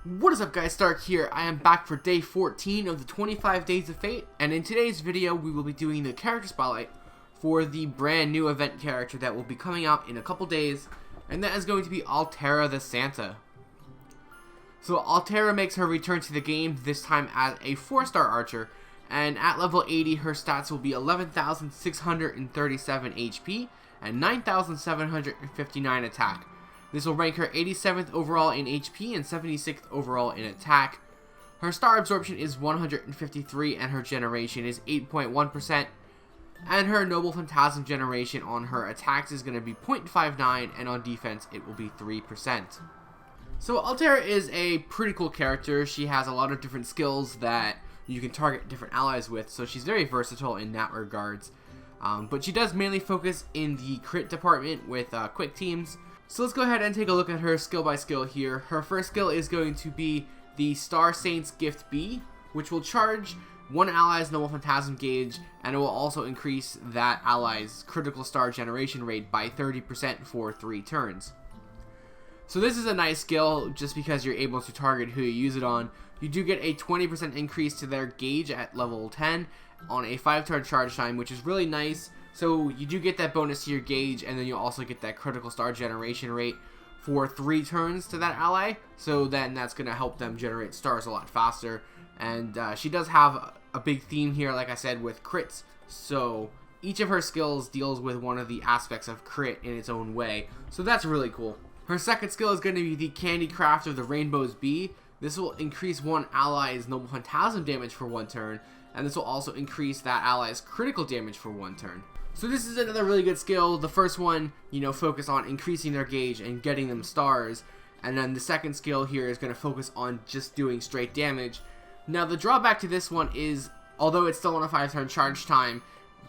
What is up guys, Stark here. I am back for day 14 of the 25 Days of Fate, and in today's video we will be doing the character spotlight for the brand new event character that will be coming out in a couple days, and that is going to be Altera the Santa. So Altera makes her return to the game, this time as a 4-star archer, and at level 80 her stats will be 11,637 HP and 9,759 attack. This will rank her 87th overall in HP and 76th overall in attack. Her star absorption is 153 and her generation is 8.1%. And her noble phantasm generation on her attacks is going to be 0.59 and on defense it will be 3%. So Altera is a pretty cool character. She has a lot of different skills that you can target different allies with, so she's very versatile in that regards. But she does mainly focus in the crit department with quick teams. So let's go ahead and take a look at her skill by skill here. Her first skill is going to be the Star Saints Gift B, which will charge one ally's noble phantasm gauge, and it will also increase that ally's critical star generation rate by 30% for 3 turns. So this is a nice skill just because you're able to target who you use it on. You do get a 20% increase to their gauge at level 10 on a 5-turn charge time, which is really nice. So you do get that bonus to your gauge, and then you also get that critical star generation rate for 3 turns to that ally. So then that's going to help them generate stars a lot faster. And she does have a big theme here, like I said, with crits. So each of her skills deals with one of the aspects of crit in its own way. So that's really cool. Her second skill is going to be the Candy Craft of the Rainbow's Bee. This will increase one ally's noble phantasm damage for 1 turn. And this will also increase that ally's critical damage for 1 turn. So this is another really good skill. The first one, focus on increasing their gauge and getting them stars. And then the second skill here is going to focus on just doing straight damage. Now the drawback to this one is, although it's still on a 5-turn charge time,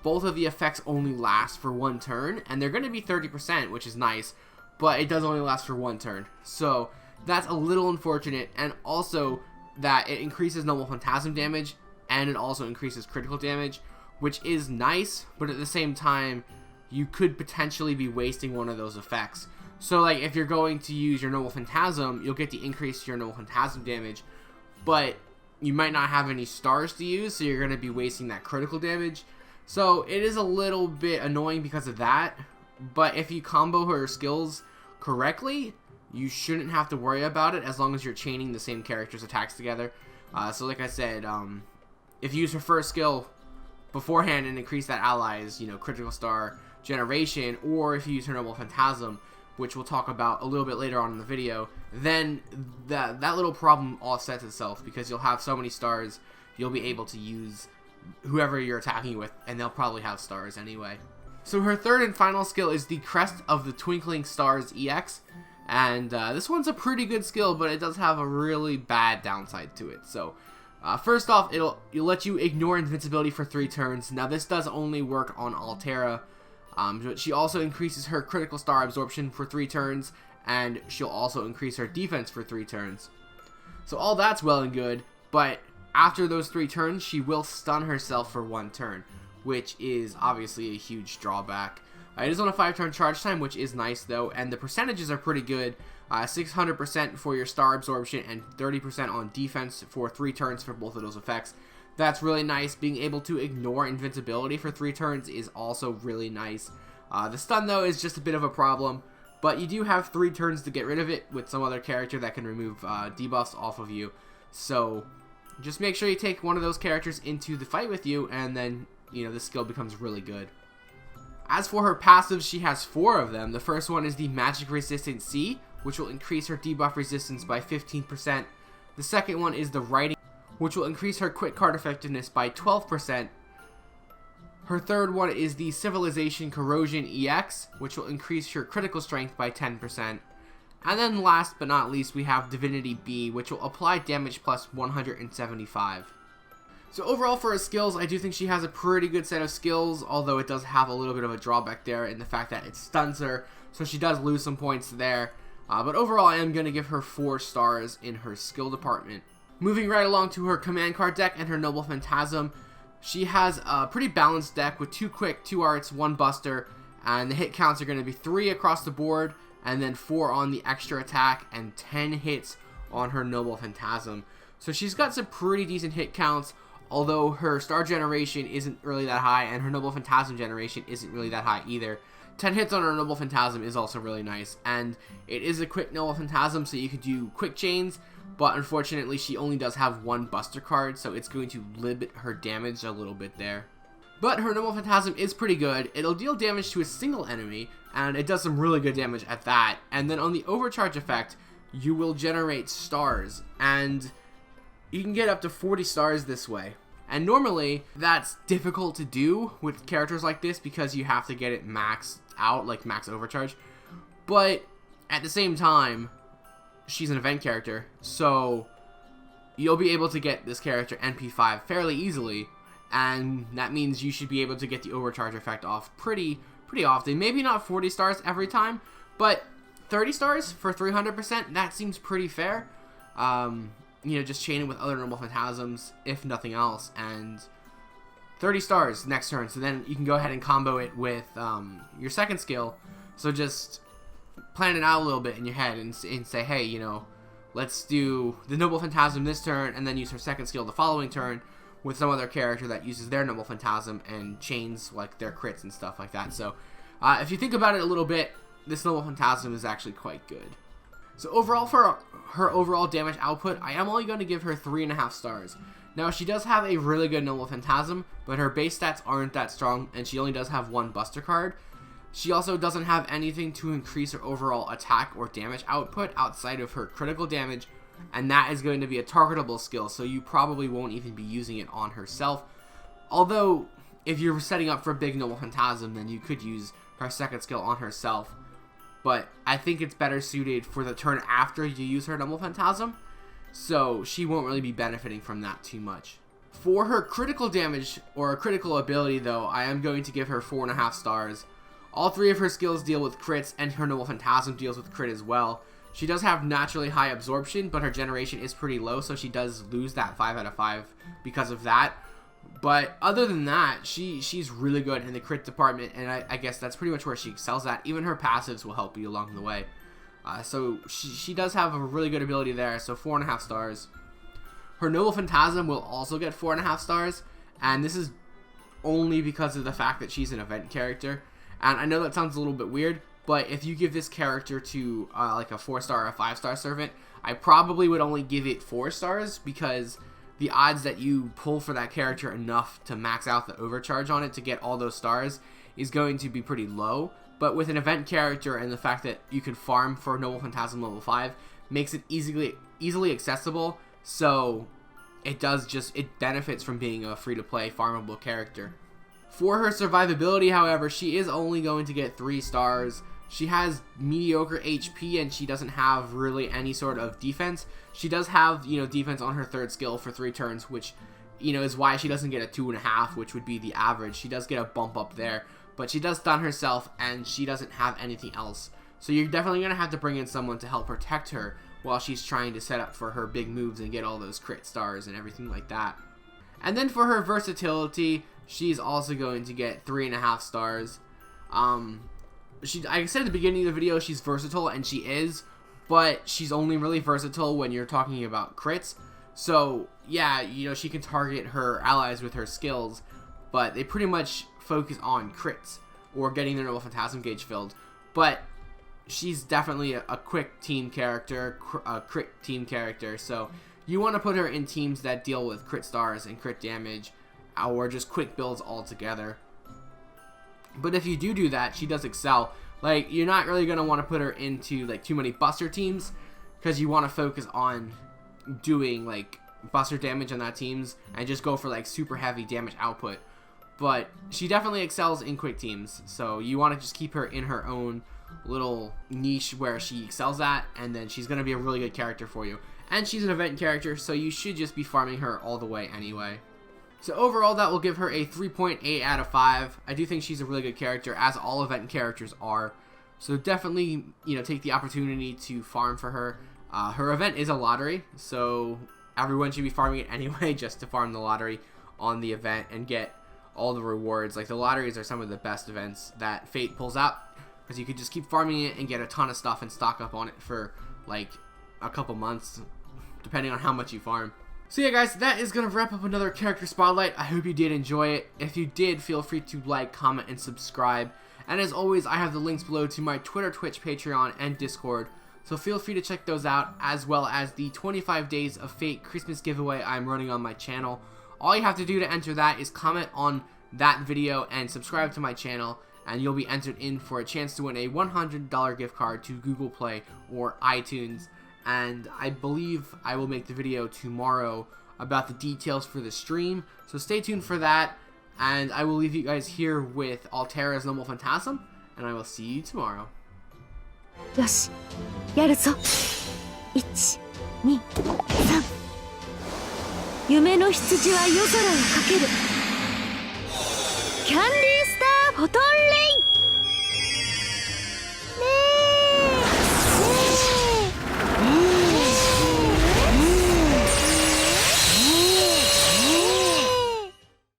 both of the effects only last for 1 turn. And they're going to be 30%, which is nice. But it does only last for 1 turn. So that's a little unfortunate. And also that it increases noble phantasm damage. And it also increases critical damage, which is nice, but at the same time, you could potentially be wasting one of those effects. So like if you're going to use your noble phantasm, you'll get the increase to your noble phantasm damage, but you might not have any stars to use, so you're going to be wasting that critical damage. So it is a little bit annoying because of that, but if you combo her skills correctly, you shouldn't have to worry about it as long as you're chaining the same character's attacks together. So like I said, if you use her first skill beforehand and increase that ally's, critical star generation, or if you use her noble phantasm, which we'll talk about a little bit later on in the video, then that little problem offsets itself because you'll have so many stars, you'll be able to use whoever you're attacking with, and they'll probably have stars anyway. So her third and final skill is the Crest of the Twinkling Stars EX, and this one's a pretty good skill, but it does have a really bad downside to it. So first off, it'll let you ignore invincibility for 3 turns. Now this does only work on Altera, but she also increases her critical star absorption for 3 turns, and she'll also increase her defense for 3 turns. So all that's well and good, but after those 3 turns, she will stun herself for 1 turn, which is obviously a huge drawback. It is on a 5-turn charge time, which is nice though, and the percentages are pretty good. 600% for your star absorption and 30% on defense for 3 turns for both of those effects. That's really nice. Being able to ignore invincibility for 3 turns is also really nice. The stun though is just a bit of a problem, but you do have 3 turns to get rid of it with some other character that can remove debuffs off of you. So just make sure you take one of those characters into the fight with you, and then the skill becomes really good. As for her passives, she has 4 of them. The first one is the Magic Resistant C, which will increase her debuff resistance by 15%. The second one is the Writing, which will increase her quick card effectiveness by 12%. Her third one is the Civilization Corrosion EX, which will increase your critical strength by 10%. And then last but not least, we have Divinity B, which will apply damage plus 175. So overall for her skills, I do think she has a pretty good set of skills, although it does have a little bit of a drawback there in the fact that it stuns her, so she does lose some points there. But overall, I am going to give her 4 stars in her skill department. Moving right along to her command card deck and her noble phantasm, she has a pretty balanced deck with 2 quick, 2 arts, 1 buster, and the hit counts are going to be 3 across the board, and then 4 on the extra attack, and 10 hits on her Noble Phantasm. So she's got some pretty decent hit counts, although her star generation isn't really that high, and her Noble Phantasm generation isn't really that high either. 10 hits on her Noble Phantasm is also really nice, and it is a quick Noble Phantasm, so you could do quick chains, but unfortunately she only does have one Buster card, so it's going to limit her damage a little bit there. But her Noble Phantasm is pretty good. It'll deal damage to a single enemy, and it does some really good damage at that. And then on the overcharge effect, you will generate stars, and you can get up to 40 stars this way. And normally, that's difficult to do with characters like this because you have to get it maxed out, like max overcharge. But at the same time, she's an event character, so you'll be able to get this character NP5 fairly easily, and that means you should be able to get the overcharge effect off pretty often. Maybe not 40 stars every time, but 30 stars for 300%, that seems pretty fair. You know, just chain it with other Noble Phantasms, if nothing else, and 30 stars next turn. So then you can go ahead and combo it with your second skill. So just plan it out a little bit in your head and say, hey, you know, let's do the Noble Phantasm this turn, and then use her second skill the following turn with some other character that uses their Noble Phantasm and chains like their crits and stuff like that. So if you think about it a little bit, this Noble Phantasm is actually quite good. So overall, for her overall damage output, I am only going to give her 3.5 stars. Now, she does have a really good Noble Phantasm, but her base stats aren't that strong, and she only does have one Buster card. She also doesn't have anything to increase her overall attack or damage output outside of her critical damage, and that is going to be a targetable skill, so you probably won't even be using it on herself. Although, if you're setting up for a big Noble Phantasm, then you could use her second skill on herself. But I think it's better suited for the turn after you use her Noble Phantasm, so she won't really be benefiting from that too much. For her critical damage, or critical ability though, I am going to give her 4.5 stars. All three of her skills deal with crits, and her Noble Phantasm deals with crit as well. She does have naturally high absorption, but her generation is pretty low, so she does lose that 5 out of 5 because of that. But other than that, she's really good in the crit department, and I guess that's pretty much where she excels at. Even her passives will help you along the way. So she does have a really good ability there, so 4.5 stars. Her Noble Phantasm will also get 4.5 stars, and this is only because of the fact that she's an event character. And I know that sounds a little bit weird, but if you give this character to like a 4-star or a 5-star servant, I probably would only give it 4 stars because the odds that you pull for that character enough to max out the overcharge on it to get all those stars is going to be pretty low. But with an event character and the fact that you can farm for Noble Phantasm level 5 makes it easily accessible, so it benefits from being a free-to-play farmable character. For her survivability, however, she is only going to get 3 stars. She has mediocre HP, and she doesn't have really any sort of defense. She does have, you know, defense on her third skill for 3 turns, which, you know, is why she doesn't get a 2.5, which would be the average. She does get a bump up there, but she does stun herself, and she doesn't have anything else. So you're definitely going to have to bring in someone to help protect her while she's trying to set up for her big moves and get all those crit stars and everything like that. And then for her versatility, she's also going to get 3.5 stars. I said at the beginning of the video, she's versatile, and she is, but she's only really versatile when you're talking about crits. So yeah, you know, she can target her allies with her skills, but they pretty much focus on crits or getting their Noble Phantasm gauge filled. But she's definitely a quick team character, a crit team character, so you want to put her in teams that deal with crit stars and crit damage, or just quick builds altogether. But if you do that, she does excel. Like, you're not really going to want to put her into like too many buster teams, because you want to focus on doing like buster damage on that teams and just go for like super heavy damage output. But she definitely excels in quick teams, so you want to just keep her in her own little niche where she excels at, and then she's going to be a really good character for you. And she's an event character, so you should just be farming her all the way anyway. So overall, that will give her a 3.8 out of 5. I do think she's a really good character, as all event characters are. So definitely, you know, take the opportunity to farm for her. Her event is a lottery, so everyone should be farming it anyway, just to farm the lottery on the event and get all the rewards. Like, the lotteries are some of the best events that Fate pulls out, because you could just keep farming it and get a ton of stuff and stock up on it for like a couple months, depending on how much you farm. So yeah guys, that is going to wrap up another character spotlight. I hope you did enjoy it. If you did, feel free to like, comment, and subscribe. And as always, I have the links below to my Twitter, Twitch, Patreon, and Discord. So feel free to check those out, as well as the 25 Days of Fate Christmas giveaway I'm running on my channel. All you have to do to enter that is comment on that video and subscribe to my channel, and you'll be entered in for a chance to win a $100 gift card to Google Play or iTunes. And I believe I will make the video tomorrow about the details for the stream, so stay tuned for that. And I will leave you guys here with Altera's Noble Phantasm, and I will see you tomorrow. よし、やるぞ。1、2、3。夢の羊は夜空をかける。キャンディースターフォトンレイン。